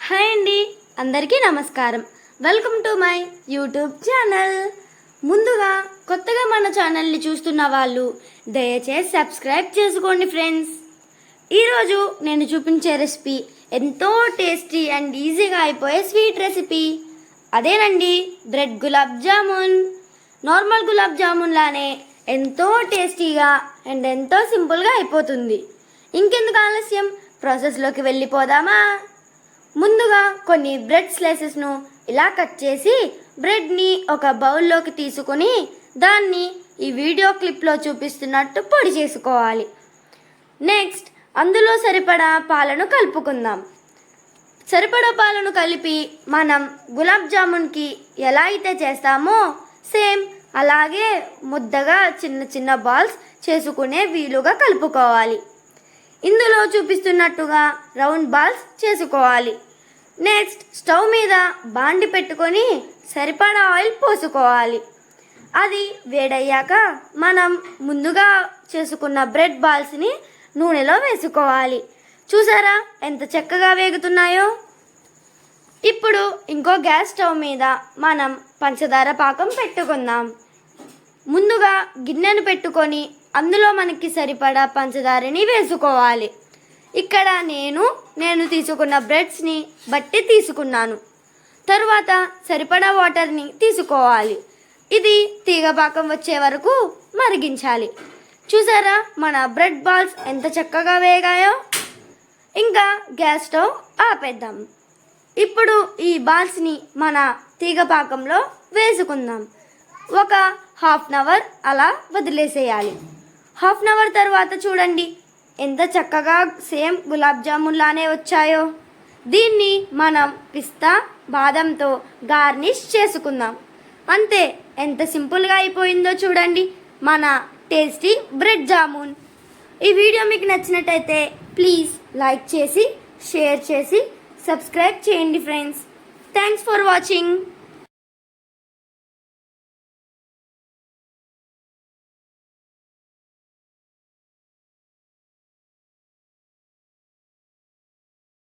Hi అండి, అందరికీ నమస్కారం. Welcome to my YouTube channel. ముందుగా కొత్తగా మన ఛానల్ని చూస్తున్న వాళ్ళు దయచేసి సబ్స్క్రైబ్ చేసుకోండి ఫ్రెండ్స్. ఈరోజు నేను చూపించే రెసిపీ ఎంతో టేస్టీ అండ్ ఈజీగా అయిపోయే స్వీట్ రెసిపీ. అదేనండి బ్రెడ్ గులాబ్ జామున్. నార్మల్ గులాబ్ జామున్ లానే ఎంతో టేస్టీగా అండ్ ఎంతో సింపుల్గా అయిపోతుంది. ఇంకెందుకు ఆలస్యం, ప్రాసెస్లోకి వెళ్ళిపోదామా? ముందుగా కొన్ని బ్రెడ్ స్లైసెస్ను ఇలా కట్ చేసి బ్రెడ్ని ఒక బౌల్లోకి తీసుకొని దాన్ని ఈ వీడియో క్లిప్లో చూపిస్తున్నట్టు పొడి చేసుకోవాలి. నెక్స్ట్ అందులో సరిపడా పాలను కలుపుకుందాం. సరిపడా పాలను కలిపి మనం గులాబ్ జామున్కి ఎలా అయితే చేస్తామో సేమ్ అలాగే ముద్దగా చిన్న చిన్న బాల్స్ చేసుకునే వీలుగా కలుపుకోవాలి. ఇందులో చూపిస్తున్నట్టుగా రౌండ్ బాల్స్ చేసుకోవాలి. నెక్స్ట్ స్టవ్ మీద బాండి పెట్టుకొని సరిపడా ఆయిల్ పోసుకోవాలి. అది వేడయ్యాక మనం ముందుగా చేసుకున్న బ్రెడ్ బాల్స్ని నూనెలో వేసుకోవాలి. చూసారా ఎంత చక్కగా వేగుతున్నాయో? ఇప్పుడు ఇంకో గ్యాస్ స్టవ్ మీద మనం పంచదార పాకం పెట్టుకుందాం. ముందుగా గిన్నెను పెట్టుకొని అందులో మనకి సరిపడా పంచదారని వేసుకోవాలి. ఇక్కడ నేను తీసుకున్న బ్రెడ్స్ని బట్టి తీసుకున్నాను. తరువాత సరిపడా వాటర్ని తీసుకోవాలి. ఇది తీగ పాకం వచ్చే వరకు మరిగించాలి. చూసారా మన బ్రెడ్ బాల్స్ ఎంత చక్కగా వేగాయో? ఇంకా గ్యాస్ స్టవ్ ఆపేద్దాం. ఇప్పుడు ఈ బాల్స్ని మన తీగ పాకంలో వేసుకుందాం. ఒక హాఫ్ అన్ అవర్ అలా వదిలేసేయాలి. హాఫ్ అన్ అవర్ తర్వాత చూడండి ఎంత చక్కగా సేమ్ గులాబ్ జామున్ లానే వచ్చాయో. దీన్ని మనం పిస్తా బాదంతో గార్నిష్ చేసుకుందాం. అంతే, ఎంత సింపుల్గా అయిపోయిందో చూడండి మన టేస్టీ బ్రెడ్ జామున్. ఈ వీడియో మీకు నచ్చినట్టయితే ప్లీజ్ లైక్ చేసి షేర్ చేసి సబ్స్క్రైబ్ చేయండి ఫ్రెండ్స్. Thanks for watching.